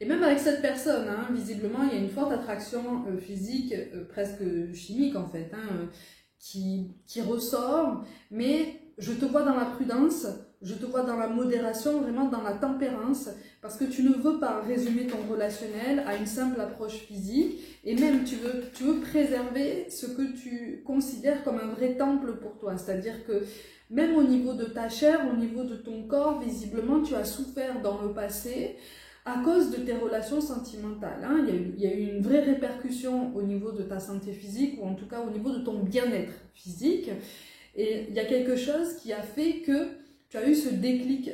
Et même avec cette personne, hein, visiblement, il y a une forte attraction physique, presque chimique en fait, hein, qui ressort, mais je te vois dans la prudence, je te vois dans la modération, vraiment dans la tempérance, parce que tu ne veux pas résumer ton relationnel à une simple approche physique, et même tu veux préserver ce que tu considères comme un vrai temple pour toi, c'est-à-dire que même au niveau de ta chair, au niveau de ton corps, visiblement tu as souffert dans le passé, à cause de tes relations sentimentales. Hein. Il y a eu une vraie répercussion au niveau de ta santé physique, ou en tout cas au niveau de ton bien-être physique. Et il y a quelque chose qui a fait que tu as eu ce déclic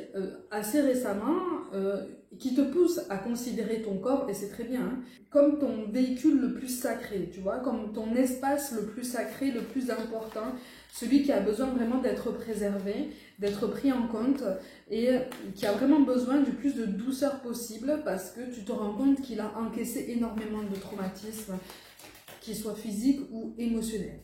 assez récemment qui te pousse à considérer ton corps, et c'est très bien, hein, comme ton véhicule le plus sacré, tu vois, comme ton espace le plus sacré, le plus important, celui qui a besoin vraiment d'être préservé, d'être pris en compte et qui a vraiment besoin du plus de douceur possible parce que tu te rends compte qu'il a encaissé énormément de traumatismes, qu'ils soient physiques ou émotionnels.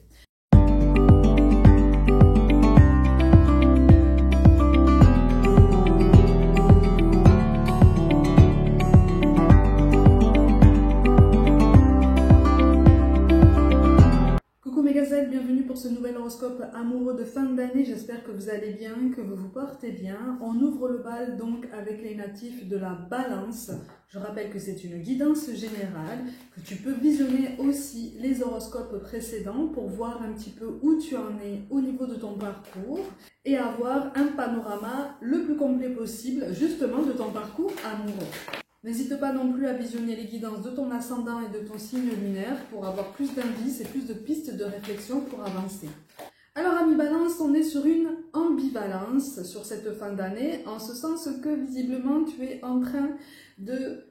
Bienvenue pour ce nouvel horoscope amoureux de fin d'année. J'espère que vous allez bien, que vous vous portez bien. On ouvre le bal donc avec les natifs de la Balance. Je rappelle que c'est une guidance générale, que tu peux visionner aussi les horoscopes précédents pour voir un petit peu où tu en es au niveau de ton parcours et avoir un panorama le plus complet possible justement de ton parcours amoureux. N'hésite pas non plus à visionner les guidances de ton ascendant et de ton signe lunaire pour avoir plus d'indices et plus de pistes de réflexion pour avancer. Alors, amis Balance, on est sur une ambivalence sur cette fin d'année, en ce sens que visiblement tu es en train de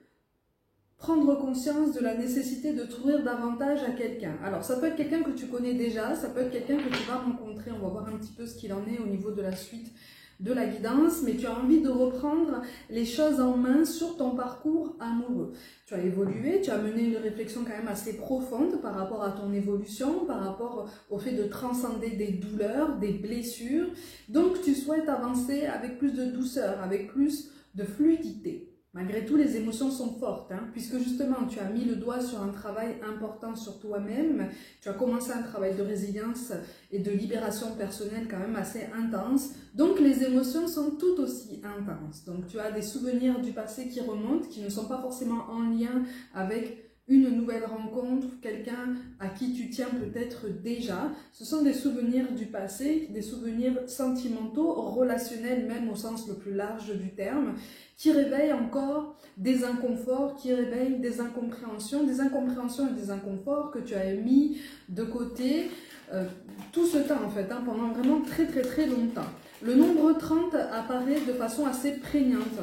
prendre conscience de la nécessité de t'ouvrir davantage à quelqu'un. Alors, ça peut être quelqu'un que tu connais déjà, ça peut être quelqu'un que tu vas rencontrer, on va voir un petit peu ce qu'il en est au niveau de la suite de la guidance, mais tu as envie de reprendre les choses en main sur ton parcours amoureux. Tu as évolué, tu as mené une réflexion quand même assez profonde par rapport à ton évolution, par rapport au fait de transcender des douleurs, des blessures. Donc tu souhaites avancer avec plus de douceur, avec plus de fluidité. Malgré tout, les émotions sont fortes, hein, puisque justement, tu as mis le doigt sur un travail important sur toi-même, tu as commencé un travail de résilience et de libération personnelle quand même assez intense, donc les émotions sont tout aussi intenses. Donc tu as des souvenirs du passé qui remontent, qui ne sont pas forcément en lien avec une nouvelle rencontre, quelqu'un à qui tu tiens peut-être déjà. Ce sont des souvenirs du passé, des souvenirs sentimentaux, relationnels même au sens le plus large du terme, qui réveillent encore des inconforts, qui réveillent des incompréhensions et des inconforts que tu as mis de côté tout ce temps en fait, hein, pendant vraiment très longtemps. Le nombre 30 apparaît de façon assez prégnante.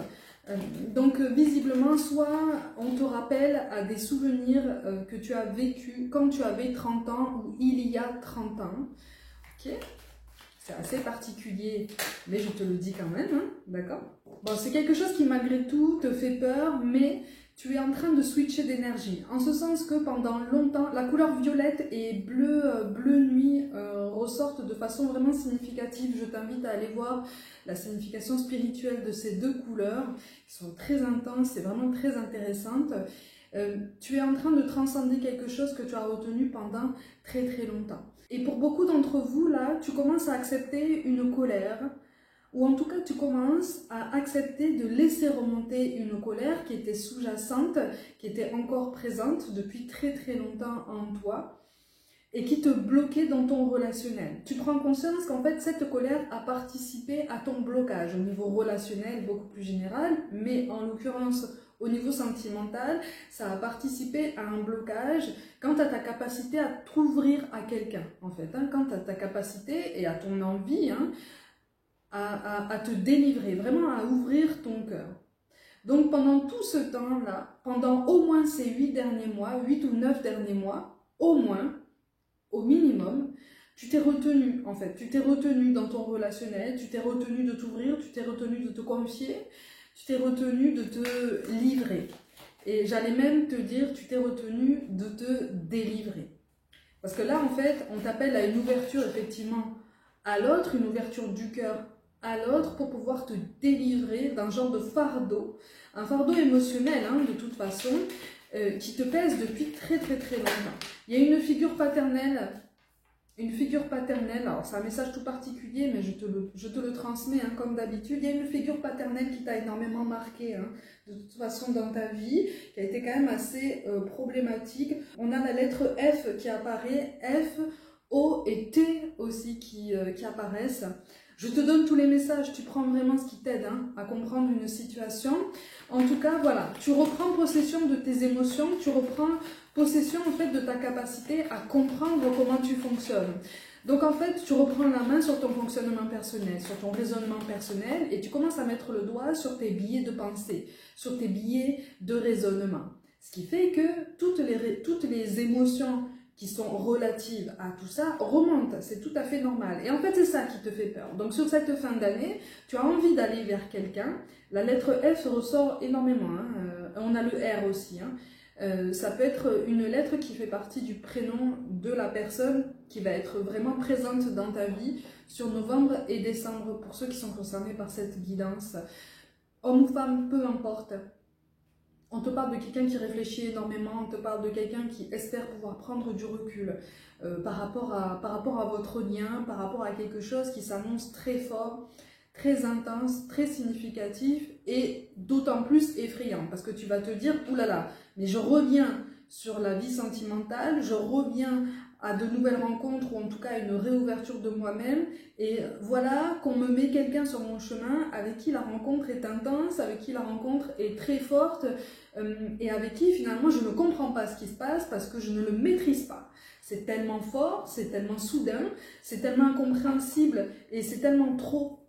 Donc visiblement, soit on te rappelle à des souvenirs que tu as vécu quand tu avais 30 ans ou il y a 30 ans. Ok, c'est assez particulier, mais je te le dis quand même, hein, d'accord? Bon, c'est quelque chose qui malgré tout te fait peur, mais tu es en train de switcher d'énergie. En ce sens que pendant longtemps, la couleur violette et bleu nuit ressortent de façon vraiment significative. Je t'invite à aller voir la signification spirituelle de ces deux couleurs, qui sont très intenses et vraiment très intéressantes. Tu es en train de transcender quelque chose que tu as retenu pendant très longtemps. Et pour beaucoup d'entre vous, là, tu commences à accepter une colère, ou en tout cas tu commences à accepter de laisser remonter une colère qui était sous-jacente, qui était encore présente depuis très longtemps en toi, et qui te bloquait dans ton relationnel. Tu prends conscience qu'en fait cette colère a participé à ton blocage au niveau relationnel beaucoup plus général, mais en l'occurrence au niveau sentimental, ça a participé à un blocage quant à ta capacité à t'ouvrir à quelqu'un, en fait, hein, quant à ta capacité et à ton envie, hein, à te délivrer, vraiment à ouvrir ton cœur. Donc pendant tout ce temps-là, pendant au moins ces 8 derniers mois, 8 ou 9 derniers mois, au moins, au minimum, tu t'es retenu en fait, tu t'es retenu dans ton relationnel, tu t'es retenu de t'ouvrir, tu t'es retenu de te confier, tu t'es retenu de te livrer. Et j'allais même te dire, tu t'es retenu de te délivrer. Parce que là en fait, on t'appelle à une ouverture effectivement à l'autre, une ouverture du cœur à l'autre pour pouvoir te délivrer d'un genre de fardeau, un fardeau émotionnel hein, de toute façon, qui te pèse depuis très longtemps. Il y a une figure paternelle, alors c'est un message tout particulier, mais je te le transmets hein, comme d'habitude. Il y a une figure paternelle qui t'a énormément marqué hein, de toute façon dans ta vie, qui a été quand même assez problématique. On a la lettre F qui apparaît, F, O et T aussi qui apparaissent. Je te donne tous les messages, tu prends vraiment ce qui t'aide hein, à comprendre une situation. En tout cas, voilà, tu reprends possession de tes émotions, tu reprends possession en fait de ta capacité à comprendre comment tu fonctionnes. Donc en fait, tu reprends la main sur ton fonctionnement personnel, sur ton raisonnement personnel et tu commences à mettre le doigt sur tes billets de pensée, sur tes billets de raisonnement. Ce qui fait que toutes les émotions qui sont relatives à tout ça remontent, c'est tout à fait normal. Et en fait, c'est ça qui te fait peur. Donc sur cette fin d'année, tu as envie d'aller vers quelqu'un. La lettre F ressort énormément. Hein. On a le R aussi. Hein. Ça peut être une lettre qui fait partie du prénom de la personne qui va être vraiment présente dans ta vie sur novembre et décembre pour ceux qui sont concernés par cette guidance. Homme ou femme, peu importe. On te parle de quelqu'un qui réfléchit énormément, on te parle de quelqu'un qui espère pouvoir prendre du recul par rapport à votre lien, par rapport à quelque chose qui s'annonce très fort, très intense, très significatif et d'autant plus effrayant parce que tu vas te dire « oulala, mais je reviens sur la vie sentimentale, je reviens à de nouvelles rencontres ou en tout cas une réouverture de moi-même et voilà qu'on me met quelqu'un sur mon chemin avec qui la rencontre est intense, avec qui la rencontre est très forte et avec qui finalement je ne comprends pas ce qui se passe parce que je ne le maîtrise pas. C'est tellement fort, c'est tellement soudain, c'est tellement incompréhensible et c'est tellement trop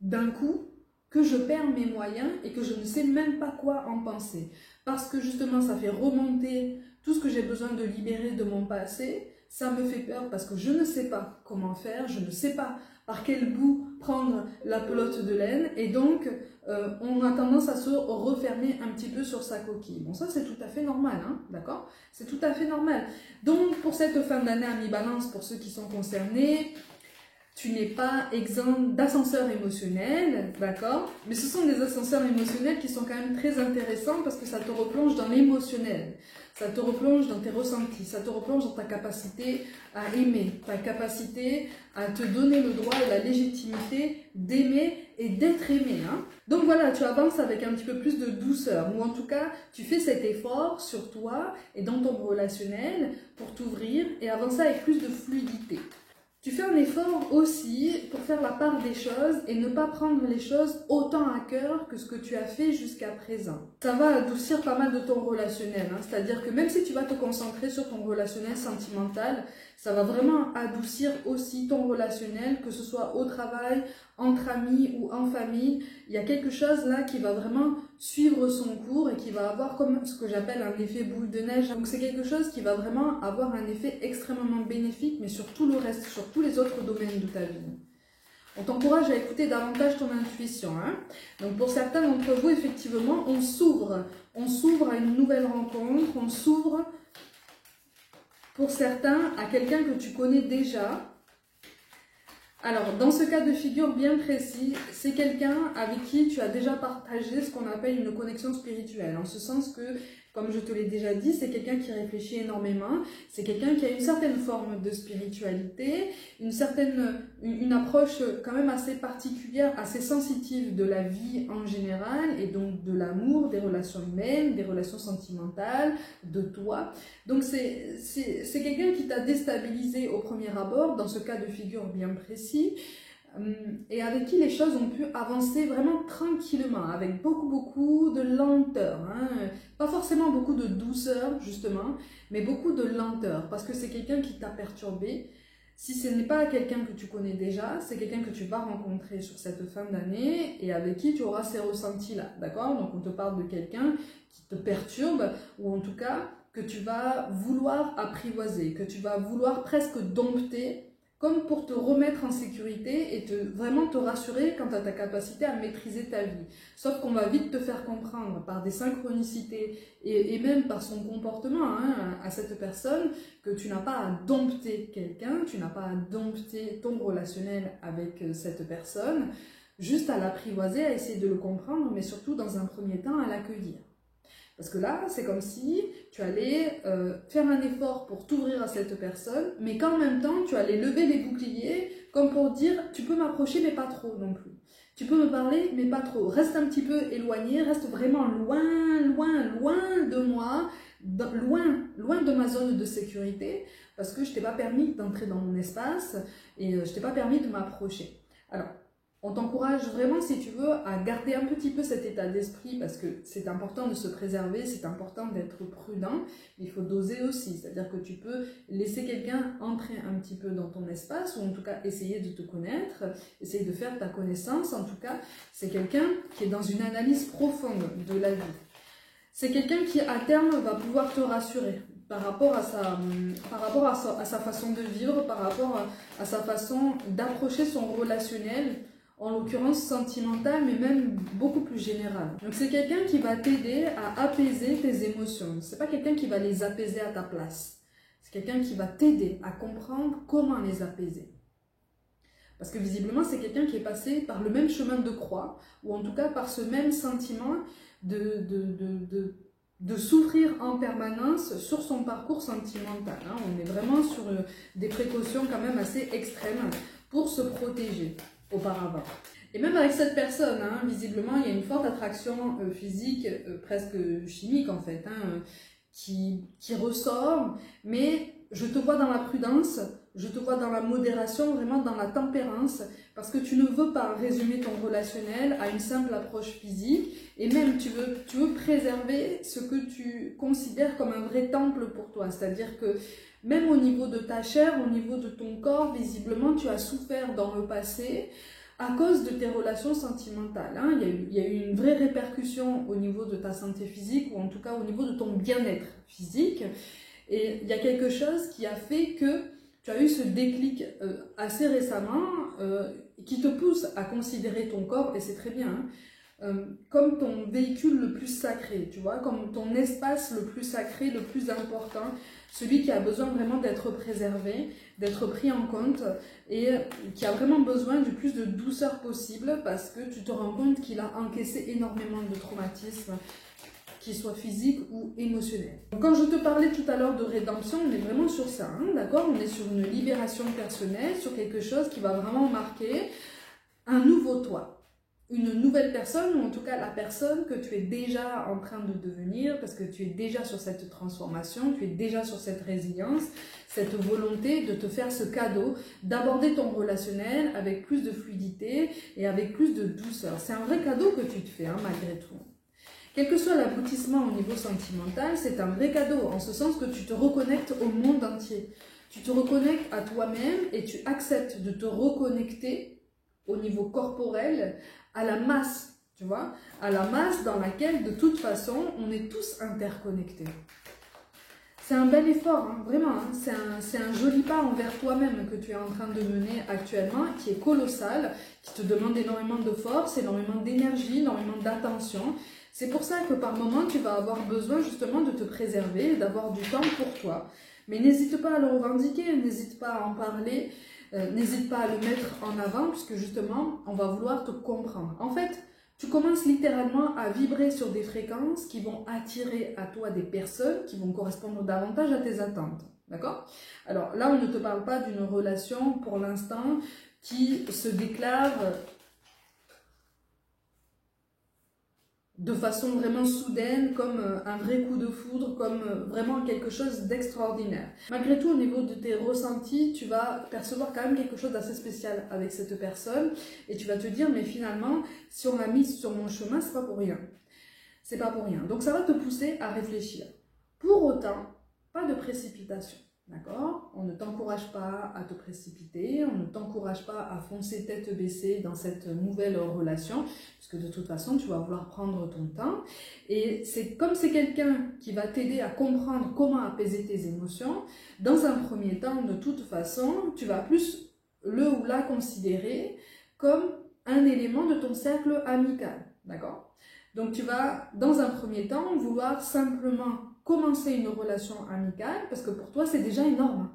d'un coup que je perds mes moyens et que je ne sais même pas quoi en penser. Parce que justement, ça fait remonter tout ce que j'ai besoin de libérer de mon passé. Ça me fait peur parce que je ne sais pas comment faire, je ne sais pas par quel bout prendre la pelote de laine. Et donc, on a tendance à se refermer un petit peu sur sa coquille. Bon, ça, c'est tout à fait normal, hein, d'accord? C'est tout à fait normal. Donc, pour cette fin d'année à mi-balance, pour ceux qui sont concernés, tu n'es pas exempt d'ascenseurs émotionnels, d'accord? Mais ce sont des ascenseurs émotionnels qui sont quand même très intéressants parce que ça te replonge dans l'émotionnel, ça te replonge dans tes ressentis, ça te replonge dans ta capacité à aimer, ta capacité à te donner le droit et la légitimité d'aimer et d'être aimé. Hein? Donc voilà, tu avances avec un petit peu plus de douceur, ou en tout cas, tu fais cet effort sur toi et dans ton relationnel pour t'ouvrir et avancer avec plus de fluidité. Tu fais un effort aussi pour faire la part des choses et ne pas prendre les choses autant à cœur que ce que tu as fait jusqu'à présent. Ça va adoucir pas mal de ton relationnel, hein. C'est-à-dire que même si tu vas te concentrer sur ton relationnel sentimental, ça va vraiment adoucir aussi ton relationnel, que ce soit au travail, entre amis ou en famille. Il y a quelque chose là qui va vraiment suivre son cours et qui va avoir comme ce que j'appelle un effet boule de neige. Donc c'est quelque chose qui va vraiment avoir un effet extrêmement bénéfique, mais sur tout le reste, sur tous les autres domaines de ta vie. On t'encourage à écouter davantage ton intuition. Hein. Donc pour certains d'entre vous, effectivement, on s'ouvre à une nouvelle rencontre, on s'ouvre pour certains à quelqu'un que tu connais déjà. Alors, dans ce cas de figure bien précis, c'est quelqu'un avec qui tu as déjà partagé ce qu'on appelle une connexion spirituelle. En ce sens que, comme je te l'ai déjà dit, c'est quelqu'un qui réfléchit énormément, c'est quelqu'un qui a une certaine forme de spiritualité, une approche quand même assez particulière, assez sensitive de la vie en général, et donc de l'amour, des relations humaines, des relations sentimentales, de toi. Donc c'est quelqu'un qui t'a déstabilisé au premier abord, dans ce cas de figure bien précis, et avec qui les choses ont pu avancer vraiment tranquillement, avec beaucoup de lenteur, hein. Pas forcément beaucoup de douceur justement, mais beaucoup de lenteur, parce que c'est quelqu'un qui t'a perturbé. Si ce n'est pas quelqu'un que tu connais déjà, c'est quelqu'un que tu vas rencontrer sur cette fin d'année et avec qui tu auras ces ressentis-là, d'accord? Donc on te parle de quelqu'un qui te perturbe, ou en tout cas que tu vas vouloir apprivoiser, que tu vas vouloir presque dompter comme pour te remettre en sécurité et vraiment te rassurer quant à ta capacité à maîtriser ta vie. Sauf qu'on va vite te faire comprendre par des synchronicités et même par son comportement à cette personne que tu n'as pas à dompter quelqu'un, tu n'as pas à dompter ton relationnel avec cette personne, juste à l'apprivoiser, à essayer de le comprendre, mais surtout dans un premier temps à l'accueillir. Parce que là, c'est comme si tu allais faire un effort pour t'ouvrir à cette personne, mais qu'en même temps, tu allais lever les boucliers, comme pour dire, tu peux m'approcher, mais pas trop non plus. Tu peux me parler, mais pas trop. Reste un petit peu éloigné, reste vraiment loin, loin, loin de moi, loin, loin de ma zone de sécurité, parce que je t'ai pas permis d'entrer dans mon espace et je t'ai pas permis de m'approcher. Alors, on t'encourage vraiment, si tu veux, à garder un petit peu cet état d'esprit parce que c'est important de se préserver, c'est important d'être prudent, mais il faut doser aussi. C'est-à-dire que tu peux laisser quelqu'un entrer un petit peu dans ton espace ou en tout cas essayer de te connaître, essayer de faire ta connaissance. En tout cas, c'est quelqu'un qui est dans une analyse profonde de la vie. C'est quelqu'un qui, à terme, va pouvoir te rassurer par rapport à sa façon de vivre, par rapport à sa façon d'approcher son relationnel, en l'occurrence sentimentale, mais même beaucoup plus générale. Donc c'est quelqu'un qui va t'aider à apaiser tes émotions. C'est pas quelqu'un qui va les apaiser à ta place. C'est quelqu'un qui va t'aider à comprendre comment les apaiser. Parce que visiblement, c'est quelqu'un qui est passé par le même chemin de croix, ou en tout cas par ce même sentiment de souffrir en permanence sur son parcours sentimental. On est vraiment sur des précautions quand même assez extrêmes pour se protéger auparavant. Et même avec cette personne, visiblement, il y a une forte attraction physique, presque chimique en fait, qui ressort, mais je te vois dans la prudence, je te vois dans la modération, vraiment dans la tempérance, parce que tu ne veux pas résumer ton relationnel à une simple approche physique, et même tu veux préserver ce que tu considères comme un vrai temple pour toi, c'est-à-dire que même au niveau de ta chair, au niveau de ton corps, visiblement tu as souffert dans le passé à cause de tes relations sentimentales. Il y a eu une vraie répercussion au niveau de ta santé physique, ou en tout cas au niveau de ton bien-être physique, et il y a quelque chose qui a fait que tu as eu ce déclic assez récemment qui te pousse à considérer ton corps, et c'est très bien, comme ton véhicule le plus sacré, tu vois, comme ton espace le plus sacré, le plus important, celui qui a besoin vraiment d'être préservé, d'être pris en compte et qui a vraiment besoin du plus de douceur possible parce que tu te rends compte qu'il a encaissé énormément de traumatismes, qu'ils soient physiques ou émotionnels. Quand je te parlais tout à l'heure de rédemption, on est vraiment sur ça, d'accord? On est sur une libération personnelle, sur quelque chose qui va vraiment marquer un nouveau toi. Une nouvelle personne, ou en tout cas la personne que tu es déjà en train de devenir, parce que tu es déjà sur cette transformation, tu es déjà sur cette résilience, cette volonté de te faire ce cadeau, d'aborder ton relationnel avec plus de fluidité et avec plus de douceur. C'est un vrai cadeau que tu te fais, malgré tout. Quel que soit l'aboutissement au niveau sentimental, c'est un vrai cadeau, en ce sens que tu te reconnectes au monde entier. Tu te reconnectes à toi-même et tu acceptes de te reconnecter au niveau corporel à la masse, tu vois, à la masse dans laquelle, de toute façon, on est tous interconnectés. C'est un bel effort, vraiment, c'est un joli pas envers toi-même que tu es en train de mener actuellement, qui est colossal, qui te demande énormément de force, énormément d'énergie, énormément d'attention. C'est pour ça que par moment, tu vas avoir besoin justement de te préserver, d'avoir du temps pour toi. Mais n'hésite pas à le revendiquer, n'hésite pas à en parler, n'hésite pas à le mettre en avant, puisque justement, on va vouloir te comprendre. En fait, tu commences littéralement à vibrer sur des fréquences qui vont attirer à toi des personnes qui vont correspondre davantage à tes attentes. D'accord? Alors là, on ne te parle pas d'une relation pour l'instant qui se déclare de façon vraiment soudaine, comme un vrai coup de foudre, comme vraiment quelque chose d'extraordinaire. Malgré tout, au niveau de tes ressentis, tu vas percevoir quand même quelque chose d'assez spécial avec cette personne, et tu vas te dire, mais finalement, si on l'a mise sur mon chemin, c'est pas pour rien. C'est pas pour rien. Donc ça va te pousser à réfléchir. Pour autant, pas de précipitation. D'accord? On ne t'encourage pas à te précipiter, on ne t'encourage pas à foncer tête baissée dans cette nouvelle relation, puisque de toute façon, tu vas vouloir prendre ton temps. Et c'est comme c'est quelqu'un qui va t'aider à comprendre comment apaiser tes émotions, dans un premier temps, de toute façon, tu vas plus le ou la considérer comme un élément de ton cercle amical, d'accord? Donc tu vas, dans un premier temps, vouloir simplement commencer une relation amicale, parce que pour toi, c'est déjà énorme.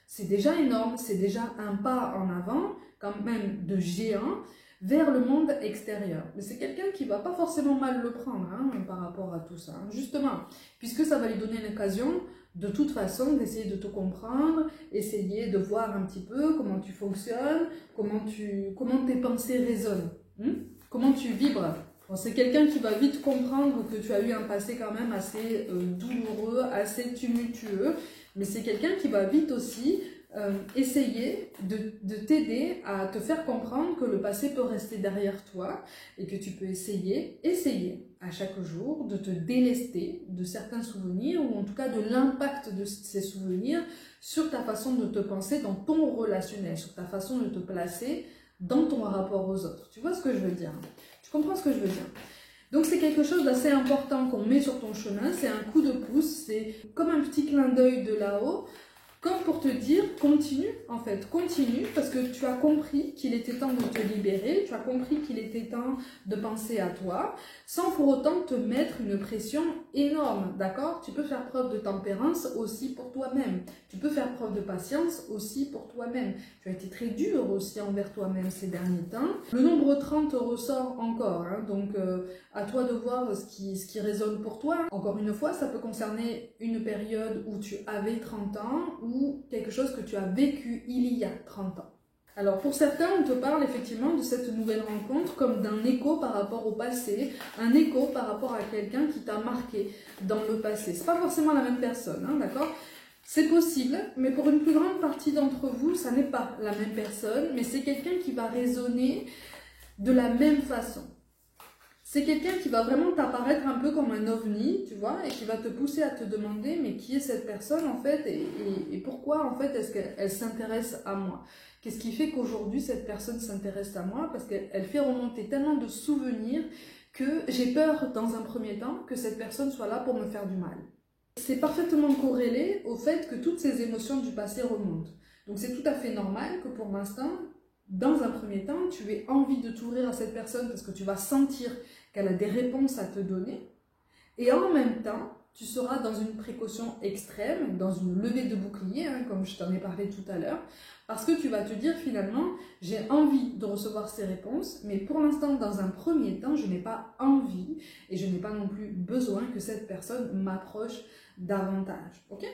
C'est déjà énorme, c'est déjà un pas en avant, quand même de géant, vers le monde extérieur. Mais c'est quelqu'un qui va pas forcément mal le prendre hein, par rapport à tout ça, hein, justement, puisque ça va lui donner l'occasion, de toute façon, d'essayer de te comprendre, essayer de voir un petit peu comment tu fonctionnes, comment tes pensées résonnent, hein, comment tu vibres. Bon, c'est quelqu'un qui va vite comprendre que tu as eu un passé quand même assez douloureux, assez tumultueux, mais c'est quelqu'un qui va vite aussi essayer de t'aider à te faire comprendre que le passé peut rester derrière toi et que tu peux essayer à chaque jour de te délester de certains souvenirs ou en tout cas de l'impact de ces souvenirs sur ta façon de te penser dans ton relationnel, sur ta façon de te placer dans ton rapport aux autres. Tu vois ce que je veux dire? Tu comprends ce que je veux dire? Donc c'est quelque chose d'assez important qu'on met sur ton chemin, c'est un coup de pouce, c'est comme un petit clin d'œil de là-haut, comme pour te dire, continue, en fait, continue, parce que tu as compris qu'il était temps de te libérer, tu as compris qu'il était temps de penser à toi, sans pour autant te mettre une pression énorme, d'accord? Tu peux faire preuve de tempérance aussi pour toi-même, tu peux faire preuve de patience aussi pour toi-même. Tu as été très dur aussi envers toi-même ces derniers temps. Le nombre 30 ressort encore, hein, donc à toi de voir ce qui résonne pour toi. Encore une fois, ça peut concerner une période où tu avais 30 ans, ou quelque chose que tu as vécu il y a 30 ans. Alors pour certains, on te parle effectivement de cette nouvelle rencontre comme d'un écho par rapport au passé, un écho par rapport à quelqu'un qui t'a marqué dans le passé. C'est pas forcément la même personne, hein, d'accord? C'est possible, mais pour une plus grande partie d'entre vous, ça n'est pas la même personne, mais c'est quelqu'un qui va résonner de la même façon. C'est quelqu'un qui va vraiment t'apparaître un peu comme un ovni, tu vois, et qui va te pousser à te demander, mais qui est cette personne en fait, et pourquoi en fait est-ce qu'elle s'intéresse à moi? Qu'est-ce qui fait qu'aujourd'hui cette personne s'intéresse à moi? Parce qu'elle fait remonter tellement de souvenirs que j'ai peur dans un premier temps que cette personne soit là pour me faire du mal. C'est parfaitement corrélé au fait que toutes ces émotions du passé remontent. Donc c'est tout à fait normal que pour l'instant, dans un premier temps, tu aies envie de t'ouvrir à cette personne parce que tu vas sentir qu'elle a des réponses à te donner. Et en même temps, tu seras dans une précaution extrême, dans une levée de bouclier, hein, comme je t'en ai parlé tout à l'heure, parce que tu vas te dire finalement, j'ai envie de recevoir ces réponses, mais pour l'instant, dans un premier temps, je n'ai pas envie et je n'ai pas non plus besoin que cette personne m'approche davantage. Ok ?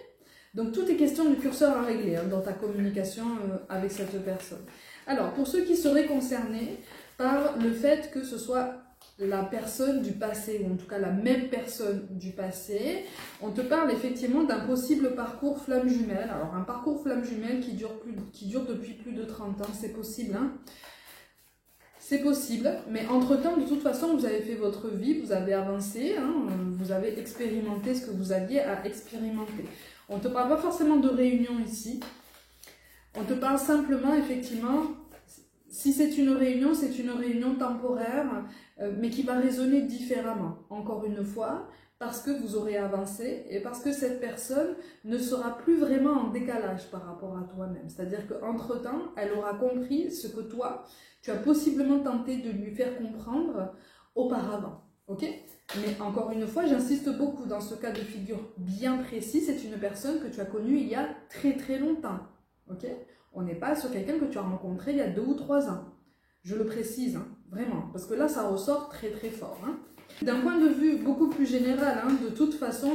Donc tout est question de curseur à régler hein, dans ta communication avec cette personne. Alors, pour ceux qui seraient concernés par le fait que ce soit la personne du passé, ou en tout cas la même personne du passé, on te parle effectivement d'un possible parcours flamme jumelle. Alors, un parcours flamme jumelle qui dure depuis plus de 30 ans, c'est possible, hein? C'est possible, mais entre-temps, de toute façon, vous avez fait votre vie, vous avez avancé, hein, vous avez expérimenté ce que vous aviez à expérimenter. On ne te parle pas forcément de réunion ici. On te parle simplement, effectivement, si c'est une réunion temporaire, mais qui va résonner différemment. Encore une fois, parce que vous aurez avancé et parce que cette personne ne sera plus vraiment en décalage par rapport à toi-même. C'est-à-dire qu'entre-temps, elle aura compris ce que toi, tu as possiblement tenté de lui faire comprendre auparavant. Ok ? Mais encore une fois, j'insiste beaucoup dans ce cas de figure bien précis, c'est une personne que tu as connue il y a très très longtemps. Ok ? On n'est pas sur quelqu'un que tu as rencontré il y a 2 ou 3 ans. Je le précise, hein, vraiment, parce que là, ça ressort très très fort. Hein. D'un point de vue beaucoup plus général, hein, de toute façon,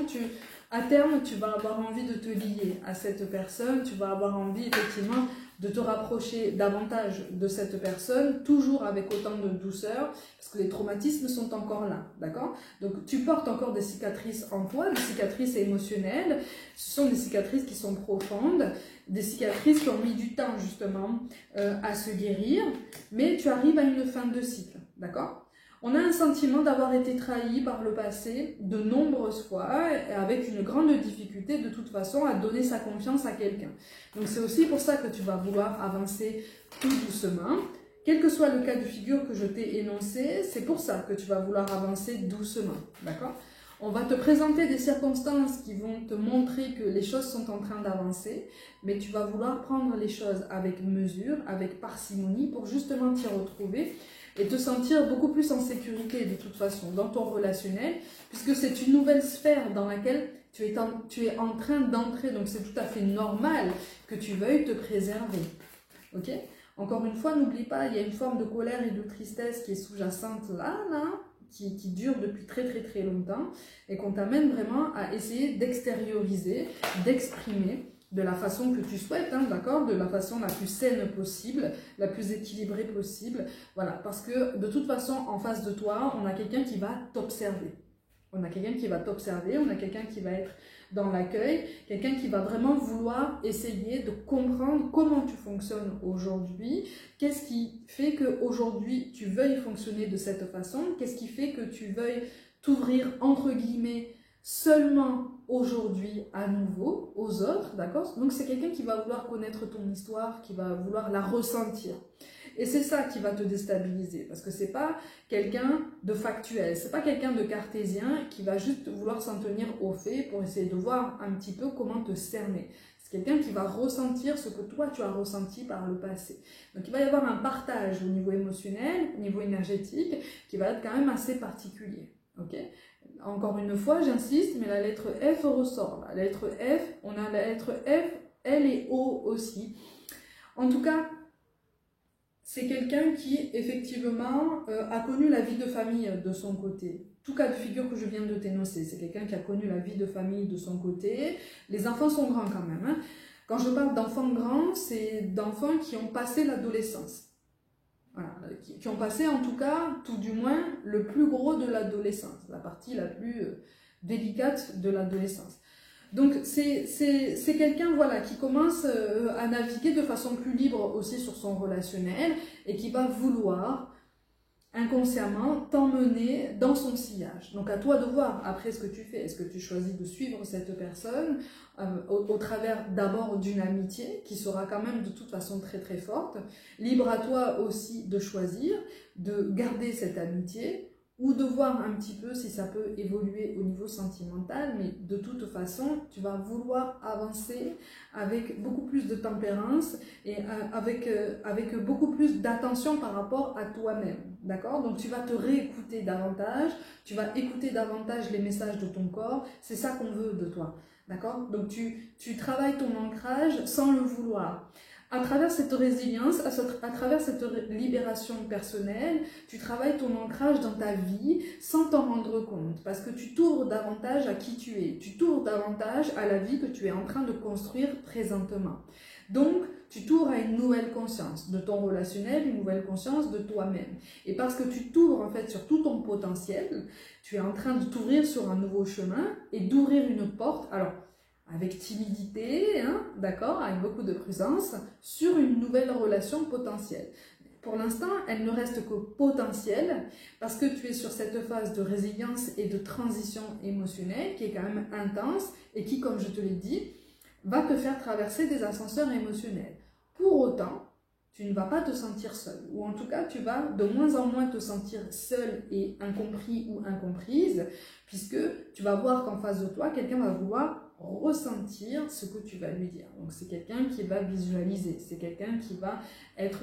à terme, tu vas avoir envie de te lier à cette personne, tu vas avoir envie effectivement de te rapprocher davantage de cette personne, toujours avec autant de douceur, parce que les traumatismes sont encore là, d'accord? Donc tu portes encore des cicatrices en toi, des cicatrices émotionnelles, ce sont des cicatrices qui sont profondes, des cicatrices qui ont mis du temps justement à se guérir, mais tu arrives à une fin de cycle, d'accord? On a un sentiment d'avoir été trahi par le passé de nombreuses fois, et avec une grande difficulté de toute façon à donner sa confiance à quelqu'un. Donc c'est aussi pour ça que tu vas vouloir avancer tout doucement. Quel que soit le cas de figure que je t'ai énoncé, c'est pour ça que tu vas vouloir avancer doucement, d'accord? On va te présenter des circonstances qui vont te montrer que les choses sont en train d'avancer, mais tu vas vouloir prendre les choses avec mesure, avec parcimonie, pour justement t'y retrouver et te sentir beaucoup plus en sécurité de toute façon dans ton relationnel, puisque c'est une nouvelle sphère dans laquelle tu es en train d'entrer, donc c'est tout à fait normal que tu veuilles te préserver. Ok ? Encore une fois, n'oublie pas, il y a une forme de colère et de tristesse qui est sous-jacente là, qui dure depuis très longtemps, et qu'on t'amène vraiment à essayer d'extérioriser, d'exprimer de la façon que tu souhaites, hein, d'accord, de la façon la plus saine possible, la plus équilibrée possible, voilà, parce que de toute façon, en face de toi, on a quelqu'un qui va t'observer. On a quelqu'un qui va t'observer, on a quelqu'un qui va être dans l'accueil, quelqu'un qui va vraiment vouloir essayer de comprendre comment tu fonctionnes aujourd'hui, qu'est-ce qui fait qu'aujourd'hui tu veuilles fonctionner de cette façon, qu'est-ce qui fait que tu veuilles t'ouvrir entre guillemets seulement aujourd'hui à nouveau aux autres, d'accord? Donc c'est quelqu'un qui va vouloir connaître ton histoire, qui va vouloir la ressentir. Et c'est ça qui va te déstabiliser, parce que c'est pas quelqu'un de factuel, c'est pas quelqu'un de cartésien qui va juste vouloir s'en tenir aux faits pour essayer de voir un petit peu comment te cerner. C'est quelqu'un qui va ressentir ce que toi tu as ressenti par le passé. Donc il va y avoir un partage au niveau émotionnel, au niveau énergétique, qui va être quand même assez particulier. Ok ? Encore une fois, j'insiste, mais la lettre F ressort. La lettre F, on a la lettre F, L et O aussi. En tout cas, c'est quelqu'un qui, effectivement, a connu la vie de famille de son côté. Tout cas de figure que je viens de t'énoncer, c'est quelqu'un qui a connu la vie de famille de son côté. Les enfants sont grands quand même, hein. Quand je parle d'enfants grands, c'est d'enfants qui ont passé l'adolescence. Voilà, qui ont passé en tout cas, tout du moins, le plus gros de l'adolescence, la partie la plus délicate de l'adolescence. Donc c'est quelqu'un voilà, qui commence à naviguer de façon plus libre aussi sur son relationnel et qui va vouloir inconsciemment t'emmener dans son sillage. Donc à toi de voir après ce que tu fais. Est-ce que tu choisis de suivre cette personne au travers d'abord d'une amitié qui sera quand même de toute façon très forte. Libre à toi aussi de choisir, de garder cette amitié ou de voir un petit peu si ça peut évoluer au niveau sentimental, mais de toute façon, tu vas vouloir avancer avec beaucoup plus de tempérance et avec beaucoup plus d'attention par rapport à toi-même, d'accord? Donc tu vas te réécouter davantage, tu vas écouter davantage les messages de ton corps, c'est ça qu'on veut de toi, d'accord? Donc tu travailles ton ancrage sans le vouloir. À travers cette résilience, à travers cette libération personnelle, tu travailles ton ancrage dans ta vie sans t'en rendre compte, parce que tu t'ouvres davantage à qui tu es, tu t'ouvres davantage à la vie que tu es en train de construire présentement. Donc, tu t'ouvres à une nouvelle conscience de ton relationnel, une nouvelle conscience de toi-même. Et parce que tu t'ouvres en fait sur tout ton potentiel, tu es en train de t'ouvrir sur un nouveau chemin et d'ouvrir une porte. Alors, avec timidité, hein, d'accord, avec beaucoup de prudence, sur une nouvelle relation potentielle. Pour l'instant, elle ne reste que potentielle parce que tu es sur cette phase de résilience et de transition émotionnelle qui est quand même intense et qui, comme je te l'ai dit, va te faire traverser des ascenseurs émotionnels. Pour autant, tu ne vas pas te sentir seul, ou en tout cas, tu vas de moins en moins te sentir seul et incompris ou incomprise, puisque tu vas voir qu'en face de toi, quelqu'un va vouloir ressentir ce que tu vas lui dire. Donc c'est quelqu'un qui va visualiser, c'est quelqu'un qui va être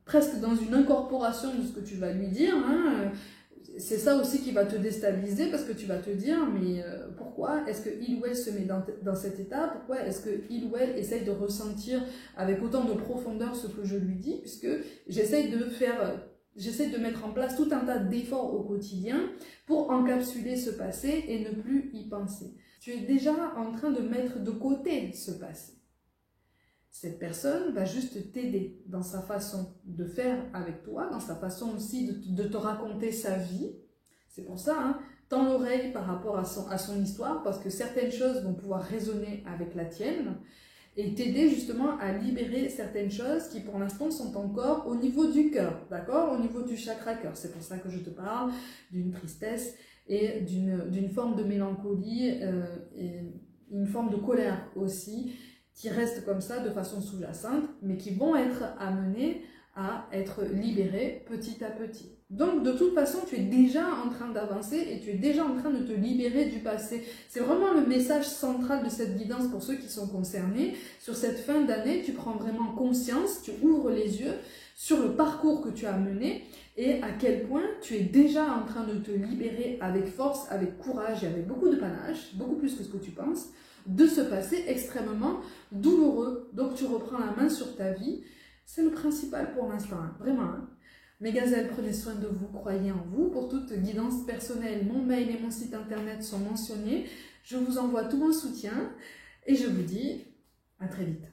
presque dans une incorporation de ce que tu vas lui dire, hein. C'est ça aussi qui va te déstabiliser parce que tu vas te dire mais pourquoi est-ce qu'il ou elle se met dans cet état, pourquoi est-ce qu'il ou elle essaye de ressentir avec autant de profondeur ce que je lui dis, puisque j'essaye de mettre en place tout un tas d'efforts au quotidien pour encapsuler ce passé et ne plus y penser. Tu es déjà en train de mettre de côté ce passé. Cette personne va juste t'aider dans sa façon de faire avec toi, dans sa façon aussi de te raconter sa vie. C'est pour ça, hein, tends l'oreille par rapport à son histoire, parce que certaines choses vont pouvoir résonner avec la tienne et t'aider justement à libérer certaines choses qui pour l'instant sont encore au niveau du cœur, d'accord? Au niveau du chakra cœur. C'est pour ça que je te parle d'une tristesse et d'une forme de mélancolie et une forme de colère aussi, qui restent comme ça de façon sous-jacente, mais qui vont être amenés à être libérés petit à petit. Donc, de toute façon, tu es déjà en train d'avancer et tu es déjà en train de te libérer du passé. C'est vraiment le message central de cette guidance pour ceux qui sont concernés. Sur cette fin d'année, tu prends vraiment conscience, tu ouvres les yeux sur le parcours que tu as mené et à quel point tu es déjà en train de te libérer avec force, avec courage et avec beaucoup de panache, beaucoup plus que ce que tu penses, de ce passé extrêmement douloureux. Donc, tu reprends la main sur ta vie. C'est le principal pour l'instant, hein, vraiment. Hein. Mes gazelles, prenez soin de vous, croyez en vous. Pour toute guidance personnelle, mon mail et mon site internet sont mentionnés. Je vous envoie tout mon soutien et je vous dis à très vite.